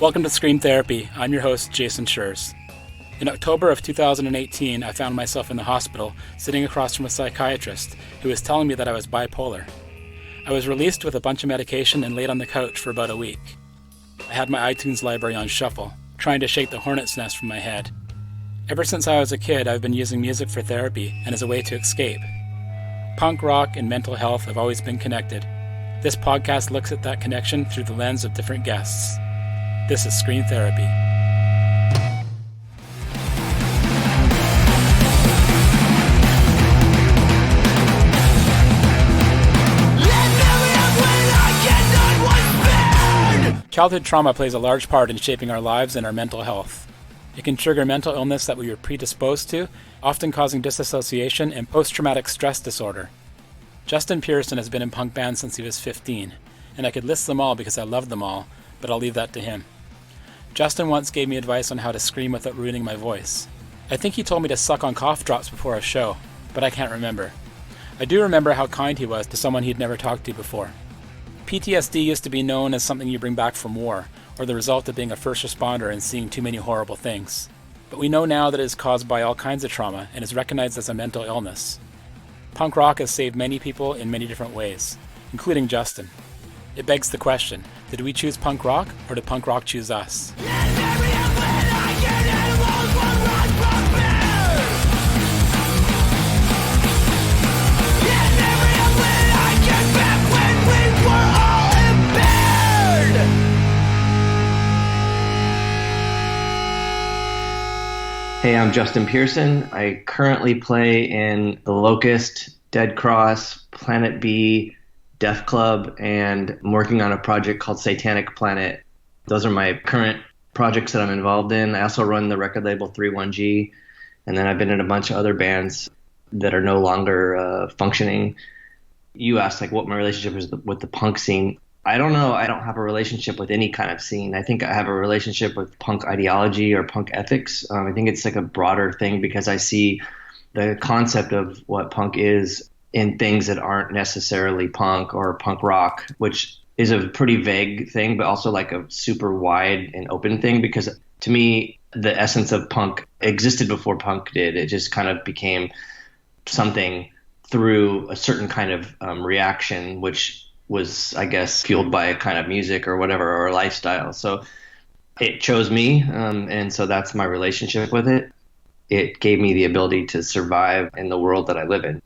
Welcome to Scream Therapy. I'm your host, Jason Schreurs. In October of 2018, I found myself in the hospital, sitting across from a psychiatrist who was telling me that I was bipolar. I was released with a bunch of medication and laid on the couch for about a week. I had my iTunes library on shuffle, trying to shake the hornet's nest from my head. Ever since I was a kid, I've been using music for therapy and as a way to escape. Punk rock and mental health have always been connected. This podcast looks at that connection through the lens of different guests. This is Scream Therapy. Childhood trauma plays a large part in shaping our lives and our mental health. It can trigger mental illness that we were predisposed to, often causing disassociation and post-traumatic stress disorder. Justin Pearson has been in punk bands since he was 15, and I could list them all because I love them all, but I'll leave that to him. Justin once gave me advice on how to scream without ruining my voice. I think he told me to suck on cough drops before a show, but I can't remember. I do remember how kind he was to someone he'd never talked to before. PTSD used to be known as something you bring back from war, or the result of being a first responder and seeing too many horrible things. But we know now that it is caused by all kinds of trauma and is recognized as a mental illness. Punk rock has saved many people in many different ways, including Justin. It begs the question, did we choose punk rock, or did punk rock choose us? Hey, I'm Justin Pearson. I currently play in the Locust, Dead Cross, Planet B, Death Club, and I'm working on a project called Satanic Planet. Those are my current projects that I'm involved in. I also run the record label 31G, and then I've been in a bunch of other bands that are no longer functioning. You asked what my relationship is with the punk scene. I don't know. I don't have a relationship with any kind of scene. I think I have a relationship with punk ideology or punk ethics. I think it's a broader thing because I see the concept of what punk is in things that aren't necessarily punk or punk rock, which is a pretty vague thing, but also a super wide and open thing, because to me, the essence of punk existed before punk did. It just kind of became something through a certain kind of reaction, which was, I guess, fueled by a kind of music or whatever, or a lifestyle. So it chose me, and so that's my relationship with it. It gave me the ability to survive in the world that I live in.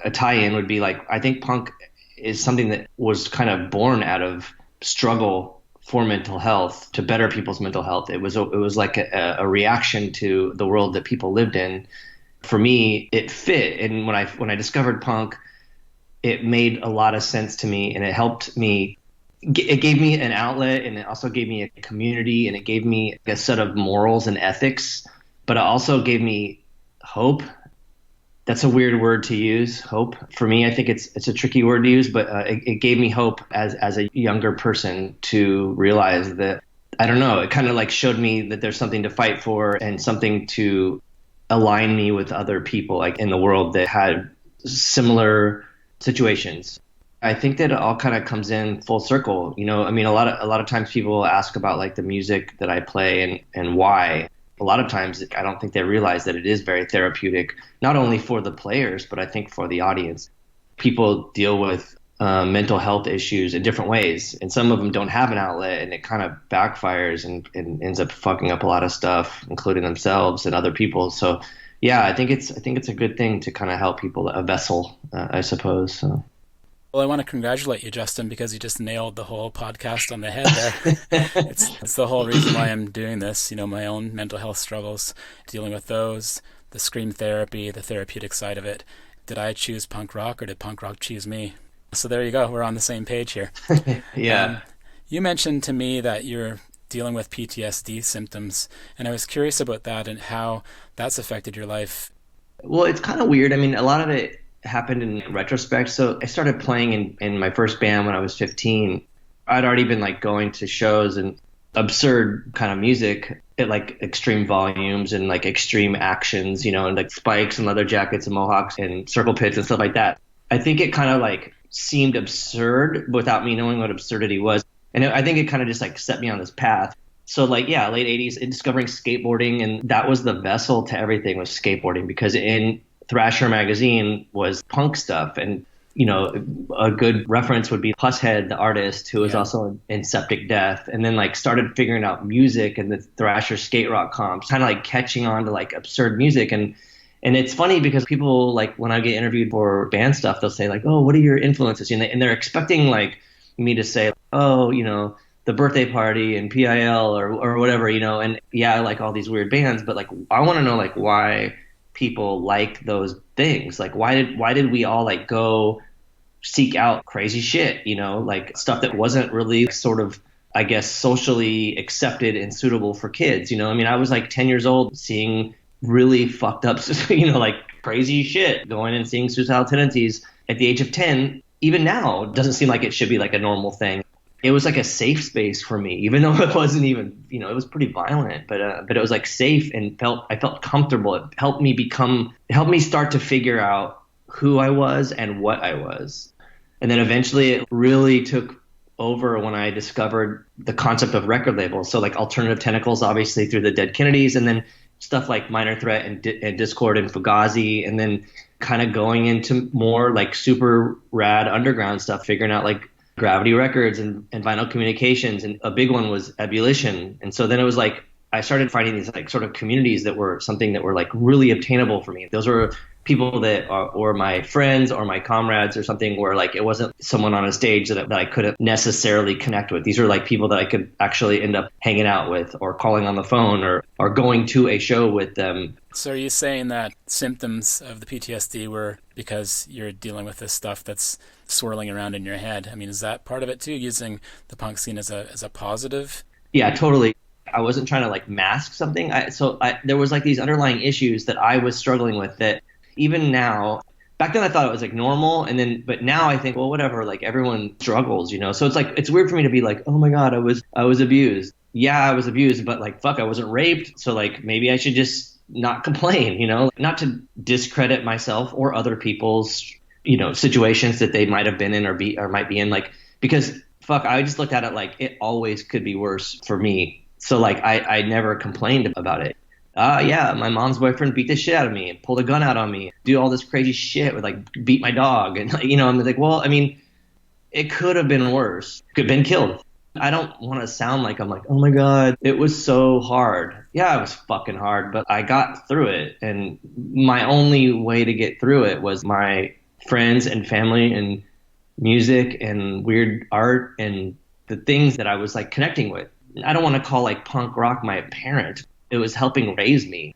A tie-in would be I think punk is something that was kind of born out of struggle for mental health, to better people's mental health. It was like a reaction to the world that people lived in. For me, it fit, and when I discovered punk, it made a lot of sense to me, and it helped me. It gave me an outlet, and it also gave me a community, and it gave me a set of morals and ethics, but it also gave me hope. That's a weird word to use, hope. For me, I think it's a tricky word to use, but it gave me hope as a younger person to realize that, I don't know, it kind of showed me that there's something to fight for and something to align me with other people in the world that had similar situations. I think that it all kind of comes in full circle. A lot of times people ask about the music that I play and why. A lot of times I don't think they realize that it is very therapeutic, not only for the players, but I think for the audience. People deal with mental health issues in different ways, and some of them don't have an outlet, and it kind of backfires and ends up fucking up a lot of stuff, including themselves and other people. So yeah, I think it's a good thing to kind of help people, a vessel, I suppose. So. Well, I want to congratulate you, Justin, because you just nailed the whole podcast on the head there. It's the whole reason why I'm doing this, my own mental health struggles, dealing with those, the scream therapy, the therapeutic side of it. Did I choose punk rock, or did punk rock choose me? So there you go. We're on the same page here. Yeah. You mentioned to me that you're dealing with PTSD symptoms, and I was curious about that and how that's affected your life. Well, it's kind of weird. A lot of it happened in retrospect. So I started playing in my first band when I was 15. I'd already been going to shows and absurd kind of music at extreme volumes and extreme actions, and spikes and leather jackets and mohawks and circle pits and stuff like that. I think it kind of seemed absurd without me knowing what absurdity was. And I think it kind of just set me on this path. So like, yeah, late 80s, and discovering skateboarding. And that was the vessel to everything, was skateboarding, because in Thrasher magazine was punk stuff. And, you know, a good reference would be Pushead, the artist, who was Yeah. also in Septic Death, and then like started figuring out music and the Thrasher skate rock comps, kind of like catching on to like absurd music. And it's funny because people, like, when I get interviewed for band stuff, they'll say like, "Oh, what are your influences?" And they're expecting like me to say, "Oh, you know, the Birthday Party and PIL or whatever, you know." And yeah, I like all these weird bands, but like I want to know like why people like those things. Like why did we all like go seek out crazy shit, you know, like stuff that wasn't really sort of, I guess, socially accepted and suitable for kids, you know? I mean, I was like 10 years old seeing really fucked up, you know, like crazy shit, going and seeing Suicidal Tendencies at the age of 10. Even now, it doesn't seem like it should be like a normal thing. It was like a safe space for me, even though it wasn't even, you know, it was pretty violent, but it was like safe, and I felt comfortable. It helped me start to figure out who I was and what I was. And then eventually it really took over when I discovered the concept of record labels. So like Alternative Tentacles, obviously through the Dead Kennedys, and then stuff like Minor Threat and Discord and Fugazi, and then kind of going into more like super rad underground stuff, figuring out like Gravity Records and Vinyl Communications. And a big one was Ebullition. And so then it was like I started finding these like sort of communities that were something that were like really obtainable for me. Those were people that are, or my friends or my comrades or something, where like it wasn't someone on a stage that I couldn't necessarily connect with. These are like people that I could actually end up hanging out with or calling on the phone or going to a show with them. So are you saying that symptoms of the PTSD were because you're dealing with this stuff that's swirling around in your head? I mean, is that part of it too, using the punk scene as a positive? Yeah, totally. I wasn't trying to like mask something. There was like these underlying issues that I was struggling with that even now, back then I thought it was like normal. But now I think, well, whatever, like everyone struggles, you know? So it's like, it's weird for me to be like, oh my God, I was abused. Yeah, I was abused, but like, fuck, I wasn't raped. So like, maybe I should just not complain, you know, not to discredit myself or other people's, you know, situations that they might have been in or might be in, like, because fuck, I just looked at it like it always could be worse for me. So like, I never complained about it. Yeah, my mom's boyfriend beat the shit out of me, pulled a gun out on me, do all this crazy shit with like beat my dog. And, you know, I'm like, well, I mean, it could have been worse. Could have been killed. I don't want to sound like I'm like, oh my God, it was so hard. Yeah, it was fucking hard, but I got through it. And my only way to get through it was my friends and family and music and weird art and the things that I was like connecting with. I don't want to call like punk rock my parent. It was helping raise me.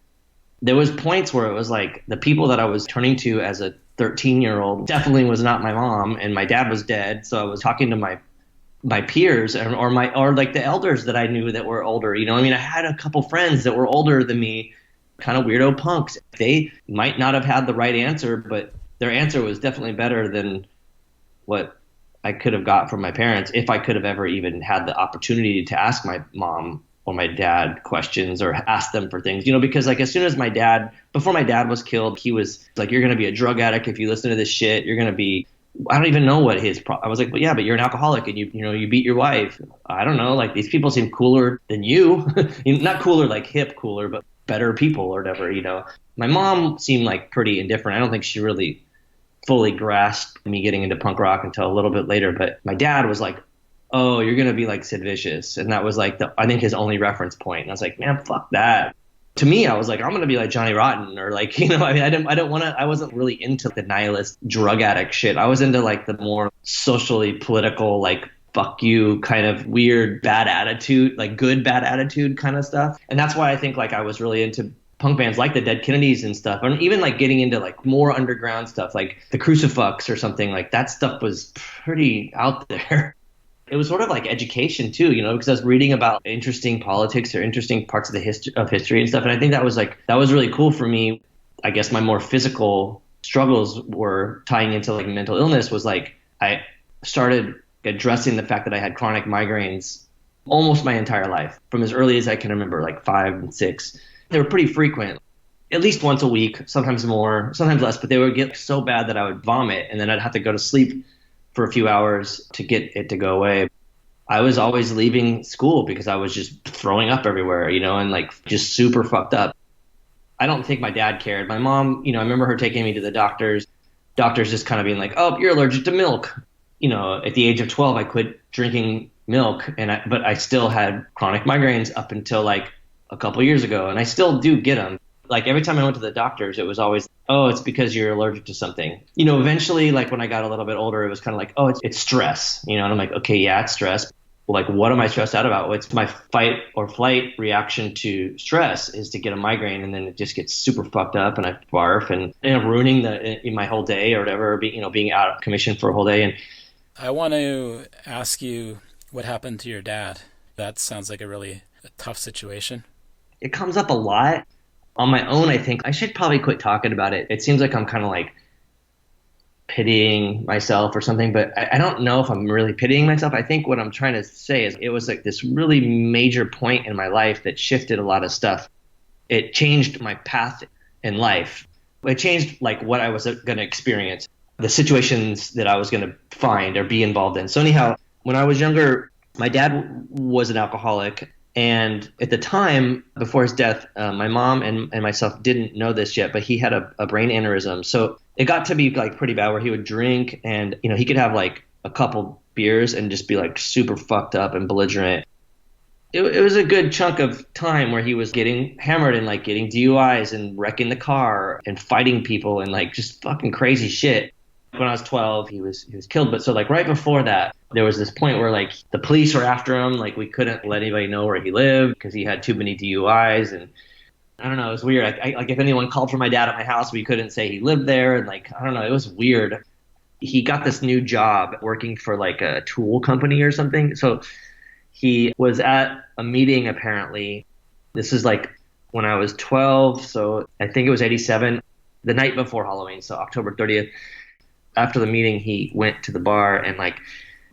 There was points where it was like the people that I was turning to as a 13-year-old definitely was not my mom, and my dad was dead. So I was talking to my peers or like the elders that I knew that were older. You know, I mean, I had a couple friends that were older than me, kind of weirdo punks. They might not have had the right answer, but their answer was definitely better than what I could have got from my parents, if I could have ever even had the opportunity to ask my mom or my dad questions or ask them for things, you know, because like as soon as before my dad was killed, he was like, you're going to be a drug addict if you listen to this shit. You're going to be, I don't even know what I was like, well, yeah, but you're an alcoholic and you know, you beat your wife. I don't know. Like these people seem cooler than you. Not cooler, like hip cooler, but better people or whatever, you know. My mom seemed like pretty indifferent. I don't think she really fully grasped me getting into punk rock until a little bit later. But my dad was like, oh, you're going to be like Sid Vicious. And that was like, I think his only reference point. And I was like, man, fuck that. To me, I was like, I'm going to be like Johnny Rotten or like, you know, I mean, I wasn't really into the nihilist drug addict shit. I was into like the more socially political, like, fuck you kind of weird, bad attitude, like good, bad attitude kind of stuff. And that's why I think like I was really into punk bands like the Dead Kennedys and stuff, and even like getting into like more underground stuff like the Crucifix or something. Like that stuff was pretty out there. It was sort of like education too, you know, because I was reading about interesting politics or interesting parts of the history and stuff. And I think that was really cool for me. I guess my more physical struggles were tying into like mental illness. Was like I started addressing the fact that I had chronic migraines almost my entire life, from as early as I can remember, like 5 and 6. They were pretty frequent, at least once a week, sometimes more, sometimes less, but they would get so bad that I would vomit and then I'd have to go to sleep for a few hours to get it to go away. I was always leaving school because I was just throwing up everywhere, and like just super fucked up. I don't think my dad cared. My mom, I remember her taking me to the doctors. Doctors just kind of being like, "Oh, you're allergic to milk." At the age of 12, I quit drinking milk, but I still had chronic migraines up until like a couple years ago, and I still do get them. Like every time I went to the doctors, it was always, "Oh, it's because you're allergic to something." Eventually, like when I got a little bit older, it was kind of like, "Oh, it's stress." And I'm like, "Okay, yeah, it's stress." Like, what am I stressed out about? It's my fight or flight reaction to stress is to get a migraine, and then it just gets super fucked up, and I barf and end up ruining my whole day or whatever, being out of commission for a whole day. And I want to ask you what happened to your dad. That sounds like a really tough situation. it comes up a lot on my own. I think I should probably quit talking about it. It seems like I'm kind of like pitying myself or something, but I don't know if I'm really pitying myself. I think what I'm trying to say is it was like this really major point in my life that shifted a lot of stuff. It changed my path in life. It changed like what I was going to experience, the situations that I was going to find or be involved in. So anyhow, when I was younger, my dad was an alcoholic. And at the time, before his death, my mom and myself didn't know this yet, but he had a brain aneurysm. So it got to be like pretty bad where he would drink and, he could have like a couple beers and just be like super fucked up and belligerent. It was a good chunk of time where he was getting hammered and like getting DUIs and wrecking the car and fighting people and like just fucking crazy shit. When I was 12, he was killed. But so like right before that, there was this point where like the police were after him. Like we couldn't let anybody know where he lived because he had too many DUIs. And I don't know, it was weird. Like if anyone called for my dad at my house, we couldn't say he lived there. And like, I don't know, it was weird. He got this new job working for like a tool company or something. So he was at a meeting apparently. This is like when I was 12. So I think it was 87, the night before Halloween. So October 30th. After the meeting, he went to the bar and like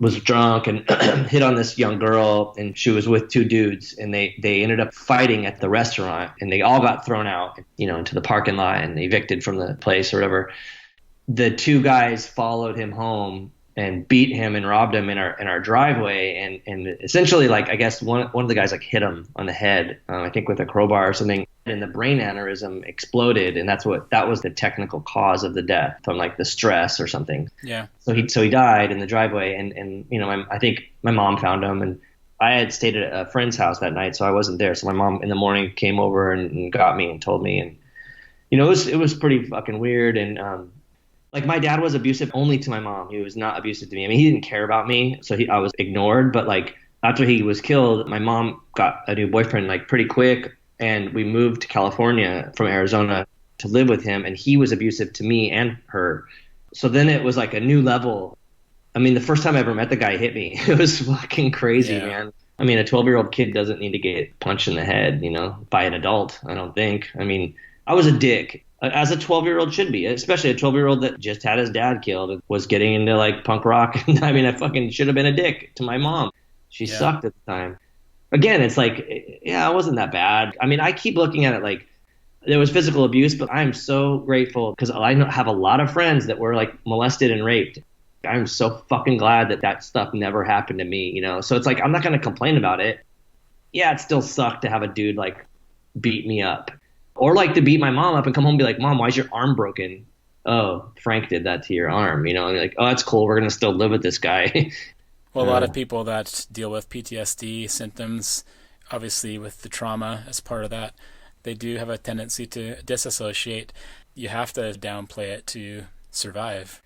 was drunk and hit on this young girl, and she was with two dudes, and they ended up fighting at the restaurant, and they all got thrown out, into the parking lot and evicted from the place or whatever. The two guys followed him home and beat him and robbed him in our driveway, and essentially like I guess one of the guys like hit him on the head, I think with a crowbar or something, and the brain aneurysm exploded, and that was the technical cause of the death from like the stress or something. Yeah. So he died in the driveway, and I think my mom found him, and I had stayed at a friend's house that night, so I wasn't there. So my mom in the morning came over and got me and told me, and it was pretty fucking weird. And like my dad was abusive only to my mom. He was not abusive to me. I mean, he didn't care about me, so I was ignored. But like after he was killed, my mom got a new boyfriend like pretty quick, and we moved to California from Arizona to live with him, and he was abusive to me and her. So then it was like a new level. I mean, the first time I ever met the guy hit me. It was fucking crazy, Yeah. man. I mean, a 12-year-old kid doesn't need to get punched in the head, by an adult, I don't think. I mean, I was a dick, as a 12-year-old should be, especially a 12-year-old that just had his dad killed and was getting into like punk rock. I mean, I fucking should have been a dick to my mom. She Yeah. sucked at the time. Again, it's like, yeah, it wasn't that bad. I mean, I keep looking at it like there was physical abuse, but I'm so grateful because have a lot of friends that were like molested and raped. I'm so fucking glad that stuff never happened to me, So it's like, I'm not going to complain about it. Yeah, it still sucked to have a dude like beat me up, or like to beat my mom up and come home and be like, "Mom, why is your arm broken?" "Oh, Frank did that to your arm," and you're like, "Oh, that's cool. We're going to still live with this guy." Well, a lot of people that deal with PTSD symptoms, obviously with the trauma as part of that, they do have a tendency to disassociate. You have to downplay it to survive.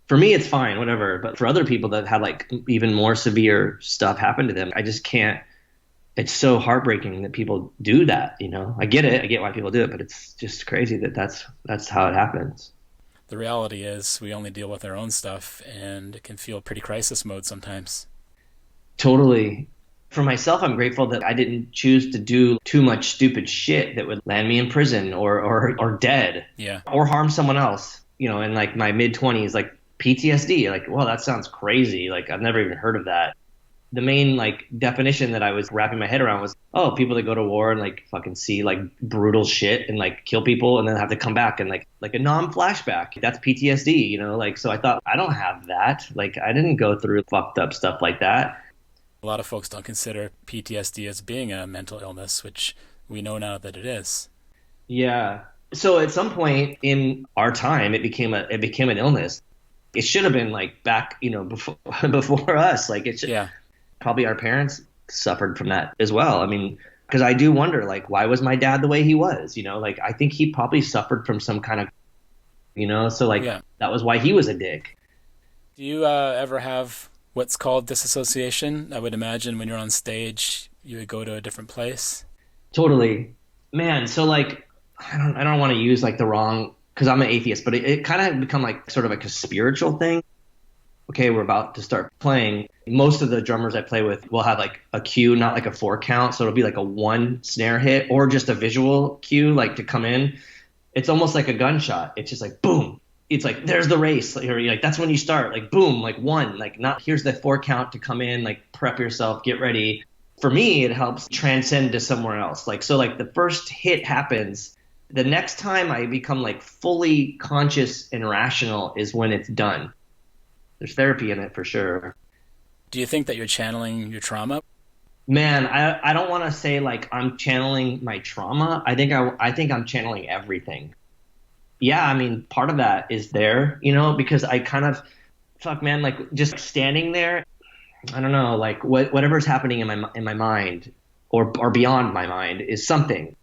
For me, it's fine, whatever. But for other people that had like even more severe stuff happen to them, I just can't. It's so heartbreaking that people do that. I get it. I get why people do it, but it's just crazy that's how it happens. The reality is we only deal with our own stuff, and it can feel pretty crisis mode sometimes. Totally. For myself, I'm grateful that I didn't choose to do too much stupid shit that would land me in prison or dead. Yeah. Or harm someone else. In like my mid-20s, like PTSD, like, well, that sounds crazy. Like I've never even heard of that. The main like definition that I was wrapping my head around was, oh, people that go to war and like fucking see like brutal shit and like kill people and then have to come back and like a non-flashback. That's PTSD, like, so I thought I don't have that. Like I didn't go through fucked up stuff like that. lot of folks don't consider PTSD as being a mental illness, which we know now that it is. Yeah. So at some point in our time, it became an illness. It should have been like back, before before us. Like it should, Yeah. probably our parents suffered from that as well. I mean, because I do wonder, like, why was my dad the way he was? Like I think he probably suffered from some kind of, so like Yeah. that was why he was a dick. Do you ever have what's called disassociation? I would imagine when you're on stage, you would go to a different place. Totally, man. So like, I don't want to use like the wrong, because I'm an atheist, but it kind of become like sort of like a spiritual thing. Okay, we're about to start playing. Most of the drummers I play with will have like a cue, not like a 4 count. So it'll be like a 1 snare hit or just a visual cue, like to come in. It's almost like a gunshot. It's just like boom. It's like there's the race. Like, or like that's when you start. Like boom, like 1. Like not here's the 4 count to come in. Like prep yourself, get ready. For me, it helps transcend to somewhere else. Like so, like the first hit happens. The next time I become like fully conscious and rational is when it's done. There's therapy in it for sure. Do you think that you're channeling your trauma? Man, I don't want to say like I'm channeling my trauma. I think I'm channeling everything. Yeah, I mean, part of that is there, because I kind of, fuck, man, like just standing there. I don't know, like whatever's happening in my mind or beyond my mind is something.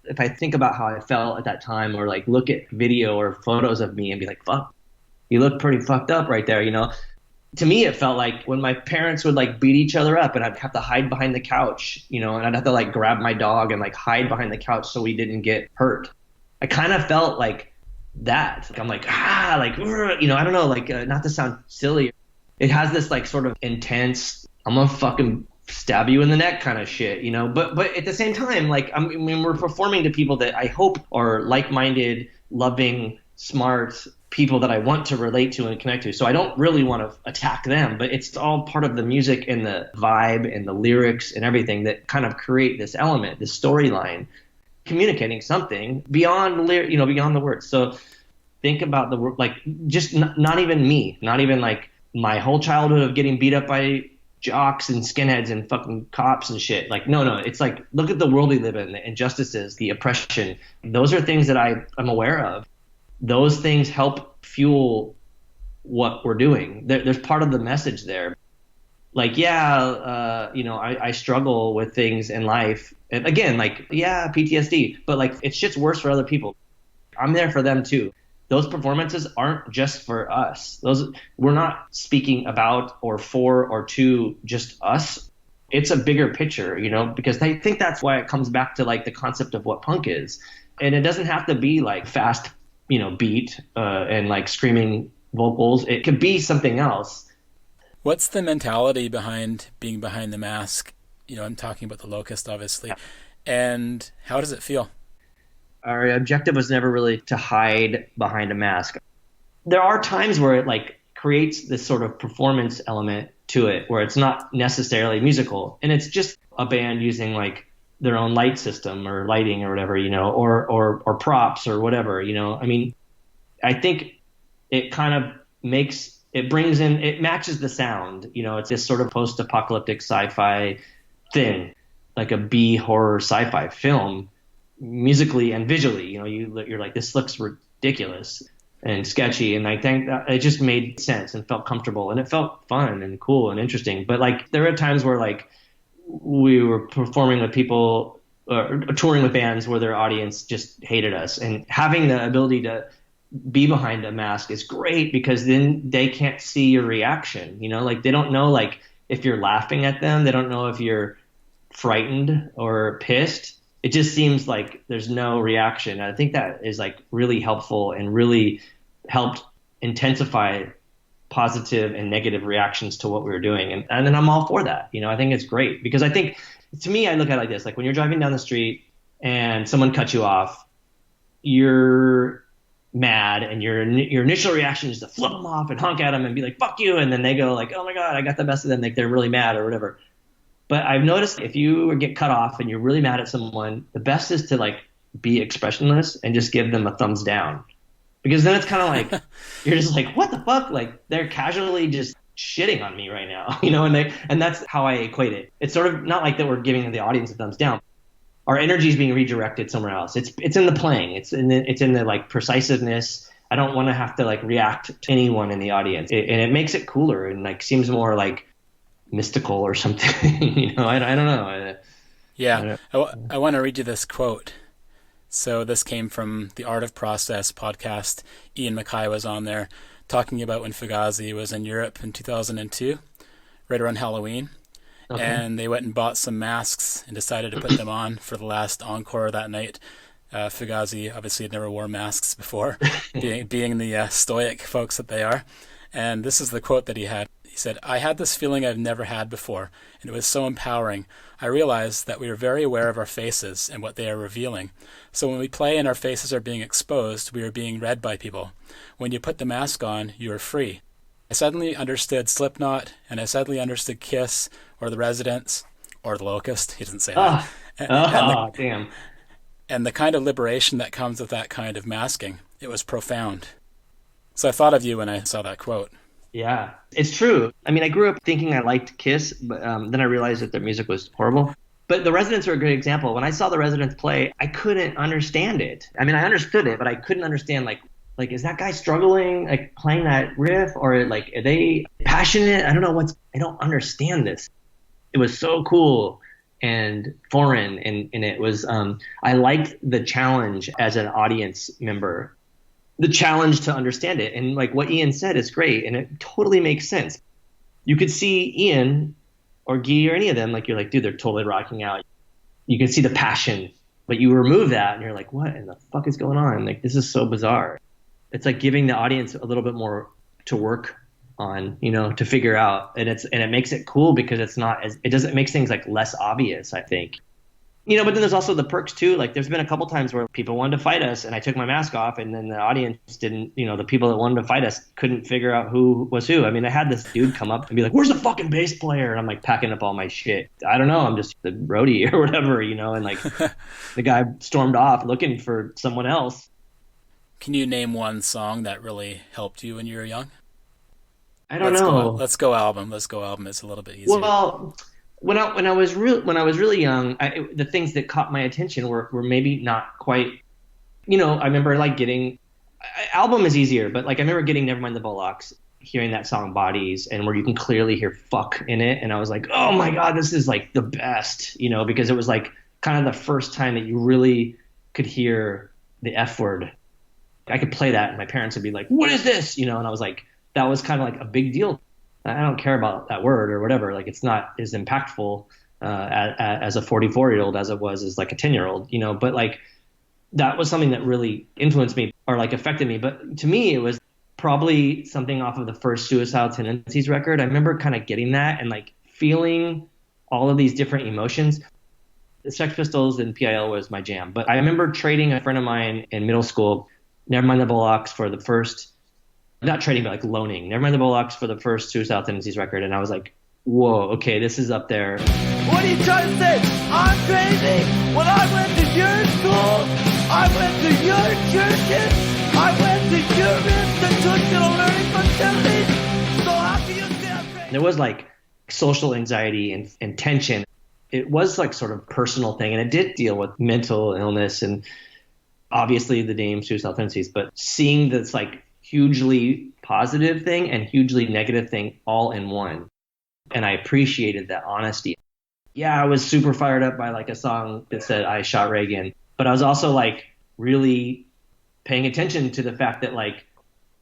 If I think about how I felt at that time, or like look at video or photos of me and be like, fuck, you look pretty fucked up right there, To me, it felt like when my parents would like beat each other up and I'd have to hide behind the couch, and I'd have to like grab my dog and like hide behind the couch so we didn't get hurt. I kind of felt like that. Like, I'm like, like, I don't know, like not to sound silly. It has this like sort of intense, I'm gonna fucking stab you in the neck kind of shit, but at the same time, like, I mean, we're performing to people that I hope are like-minded, loving, smart people that I want to relate to and connect to. So I don't really want to attack them, but it's all part of the music and the vibe and the lyrics and everything that kind of create this element, this storyline, communicating something beyond beyond the words. So think about the word, like just not even me, not even like my whole childhood of getting beat up by jocks and skinheads and fucking cops and shit. Like, no, it's like, look at the world we live in, the injustices, the oppression. Those are things that I'm aware of. Those things help fuel what we're doing. There's part of the message there. Like, I struggle with things in life. And again, like, yeah, PTSD, but like, it's just worse for other people. I'm there for them too. Those performances aren't just for us. We're not speaking about or for or to just us. It's a bigger picture, because I think that's why it comes back to like the concept of what punk is. And it doesn't have to be like fast, beat and like screaming vocals. It could be something else. What's the mentality behind being behind the mask? I'm talking about the Locust, obviously. And how does it feel? Our objective was never really to hide behind a mask. There are times where it like creates this sort of performance element to it, where it's not necessarily musical, and it's just a band using like their own light system or lighting or whatever, or props or whatever, I mean, I think it kind of it matches the sound, it's this sort of post-apocalyptic sci-fi thing, like a B horror sci-fi film, musically and visually. You're like, this looks ridiculous and sketchy, and I think that it just made sense and felt comfortable, and it felt fun and cool and interesting. But like, there are times where like we were performing with people or touring with bands where their audience just hated us, and having the ability to be behind a mask is great, because then they can't see your reaction, like they don't know like if you're laughing at them, they don't know if you're frightened or pissed. It just seems like there's no reaction. I think that is like really helpful and really helped intensify positive and negative reactions to what we were doing. And then I'm all for that. I think it's great, because I think, to me, I look at it like this, like when you're driving down the street and someone cuts you off, you're mad, and your initial reaction is to flip them off and honk at them and be like, fuck you. And then they go like, oh my God, I got the best of them. Like they're really mad or whatever. But I've noticed if you get cut off and you're really mad at someone, the best is to like be expressionless and just give them a thumbs down. Because then it's kind of like, you're just like, what the fuck? Like they're casually just shitting on me right now, and that's how I equate it. It's sort of not like that we're giving the audience a thumbs down. Our energy is being redirected somewhere else. It's in the playing. It's in the like precisiveness. I don't want to have to like react to anyone in the audience, and it makes it cooler and like seems more like mystical or something. I don't know. Yeah, I want to read you this quote. So this came from the Art of Process podcast. Ian Mackay was on there talking about when Fugazi was in Europe in 2002, right around Halloween. Okay. And they went and bought some masks and decided to put them on for the last encore that night. Fugazi obviously had never worn masks before, being the stoic folks that they are. And this is the quote that he had. He said, "I had this feeling I've never had before, and it was so empowering. I realized that we are very aware of our faces and what they are revealing. So when we play and our faces are being exposed, we are being read by people. When you put the mask on, you are free. I suddenly understood Slipknot, and I suddenly understood Kiss, or the Residents, or the Locust." He doesn't say that. Damn. And the kind of liberation that comes with that kind of masking, it was profound. So I thought of you when I saw that quote. Yeah, it's true. I mean, I grew up thinking I liked Kiss, but then I realized that their music was horrible. But the Residents are a great example. When I saw the Residents play, I couldn't understand it. I mean, I understood it, but I couldn't understand, like, is that guy struggling, like, playing that riff? Or, like, are they passionate? I don't understand this. It was so cool and foreign, and it was, I liked the challenge as an audience member, the challenge to understand it. And, like, what Ian said is great, and it totally makes sense. You could see Ian or Guy or any of them, like, you're like, dude, they're totally rocking out. You can see the passion, but you remove that, and you're like, what in the fuck is going on? Like, this is so bizarre. It's like giving the audience a little bit more to work on, to figure out. And it makes it cool because it makes things like less obvious, I think. But then there's also the perks too. Like, there's been a couple times where people wanted to fight us and I took my mask off, and then the audience didn't, the people that wanted to fight us couldn't figure out who was who. I mean, I had this dude come up and be like, "Where's the fucking bass player?" And I'm like packing up all my shit. I don't know. I'm just the roadie or whatever, and like the guy stormed off looking for someone else. Can you name one song that really helped you when you were young? I don't know. Let's go album. It's a little bit easier. Well, when I was really young, the things that caught my attention were maybe not quite. I remember like getting album is easier, but like I remember getting Nevermind the Bullocks, hearing that song Bodies, and where you can clearly hear fuck in it, and I was like, oh my god, this is like the best, because it was like kind of the first time that you really could hear the F word. I could play that and my parents would be like, "What is this?" And I was like, that was kind of like a big deal. I don't care about that word or whatever. Like, it's not as impactful as a 44-year-old as it was as like a 10-year-old, but like that was something that really influenced me or like affected me. But to me, it was probably something off of the first Suicidal Tendencies record. I remember kind of getting that and like feeling all of these different emotions. The Sex Pistols and PIL was my jam. But I remember trading a friend of mine in middle school, Nevermind the Bullocks, for the first, not trading, but like loaning, Nevermind the Bullocks for the first Suicidal Tendencies record. And I was like, whoa, okay, this is up there. What are you trying to say? I'm crazy? When I went to your school, I went to your churches, I went to your institutional learning facilities, so how can you say I'm crazy? There was like social anxiety and tension. It was like sort of personal thing, and it did deal with mental illness and obviously the name Suicidal Tendencies, but seeing this like hugely positive thing and hugely negative thing all in one. And I appreciated that honesty. Yeah, I was super fired up by like a song that said "I shot Reagan," but I was also like really paying attention to the fact that like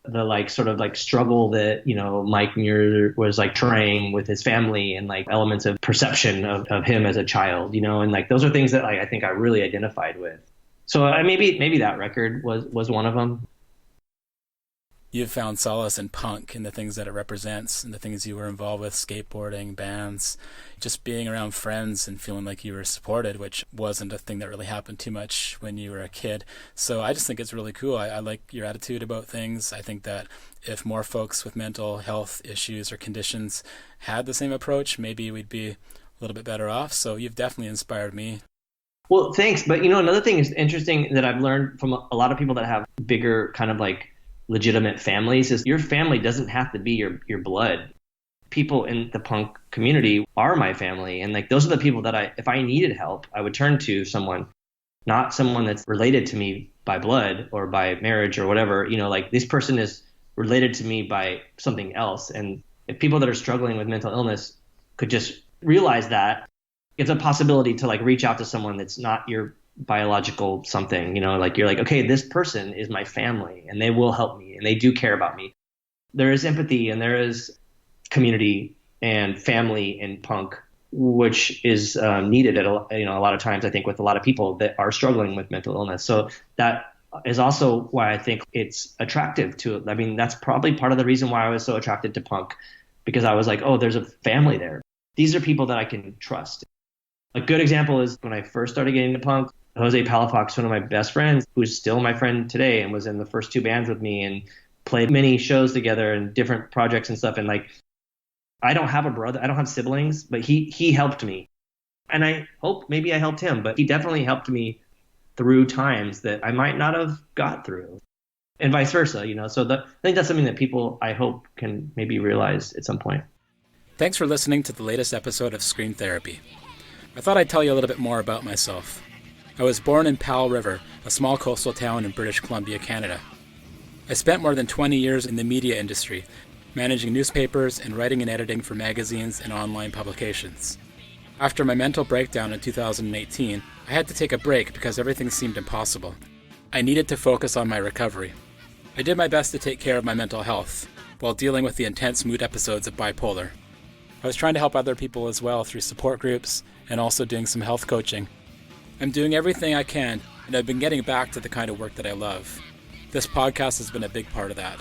the like sort of like struggle that, Mike Muir was like trying with his family and like elements of perception of him as a child, and like those are things that like I think I really identified with. So maybe that record was one of them. You've found solace in punk and the things that it represents and the things you were involved with, skateboarding, bands, just being around friends and feeling like you were supported, which wasn't a thing that really happened too much when you were a kid. So I just think it's really cool. I like your attitude about things. I think that if more folks with mental health issues or conditions had the same approach, maybe we'd be a little bit better off. So you've definitely inspired me. Well, thanks. But, another thing is interesting that I've learned from a lot of people that have bigger kind of like legitimate families is your family doesn't have to be your blood. people in the punk community are my family. And like, those are the people that if I needed help, I would turn to someone, not someone that's related to me by blood or by marriage or whatever. Like, this person is related to me by something else. And if people that are struggling with mental illness could just realize that, it's a possibility to like reach out to someone that's not your biological something, like, you're like, okay, this person is my family and they will help me and they do care about me. There is empathy and there is community and family in punk, which is needed at a lot of times, I think, with a lot of people that are struggling with mental illness. So that is also why I think it's attractive to, I mean, that's probably part of the reason why I was so attracted to punk, because I was like, oh, there's a family there. These are people that I can trust. A good example is when I first started getting into punk, Jose Palafox, one of my best friends, who's still my friend today and was in the first 2 bands with me and played many shows together and different projects and stuff. And like, I don't have a brother, I don't have siblings, but he helped me. And I hope maybe I helped him, but he definitely helped me through times that I might not have got through, and vice versa, So I think that's something that people, I hope, can maybe realize at some point. Thanks for listening to the latest episode of Scream Therapy. I thought I'd tell you a little bit more about myself. I was born in Powell River, a small coastal town in British Columbia, Canada. I spent more than 20 years in the media industry, managing newspapers and writing and editing for magazines and online publications. After my mental breakdown in 2018, I had to take a break because everything seemed impossible. I needed to focus on my recovery. I did my best to take care of my mental health, while dealing with the intense mood episodes of bipolar. I was trying to help other people as well through support groups and also doing some health coaching. I'm doing everything I can, and I've been getting back to the kind of work that I love. This podcast has been a big part of that.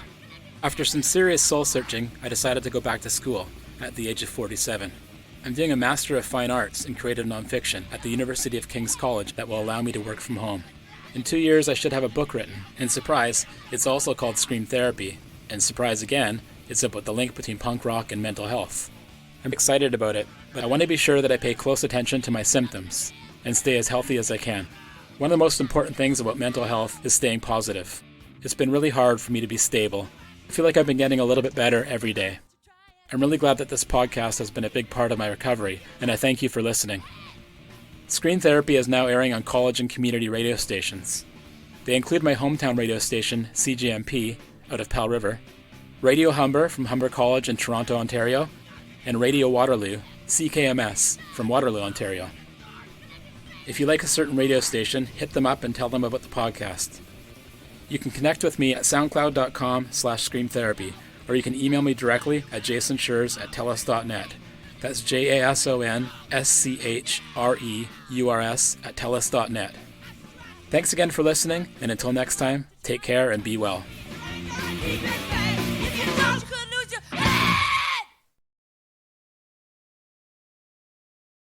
After some serious soul searching, I decided to go back to school at the age of 47. I'm doing a Master of Fine Arts in Creative Nonfiction at the University of King's College that will allow me to work from home. In 2 years, I should have a book written, and surprise, it's also called Scream Therapy, and surprise again, it's about the link between punk rock and mental health. I'm excited about it, but I want to be sure that I pay close attention to my symptoms and stay as healthy as I can. One of the most important things about mental health is staying positive. It's been really hard for me to be stable. I feel like I've been getting a little bit better every day. I'm really glad that this podcast has been a big part of my recovery, and I thank you for listening. Screen Therapy is now airing on college and community radio stations. They include my hometown radio station, CJMP, out of Powell River, Radio Humber from Humber College in Toronto, Ontario, and Radio Waterloo, CKMS, from Waterloo, Ontario. If you like a certain radio station, hit them up and tell them about the podcast. You can connect with me at soundcloud.com/screamtherapy, or you can email me directly at jasonschreurs@telus.net. That's JASONSCHREURS@telus.net. Thanks again for listening, and until next time, take care and be well. Keep it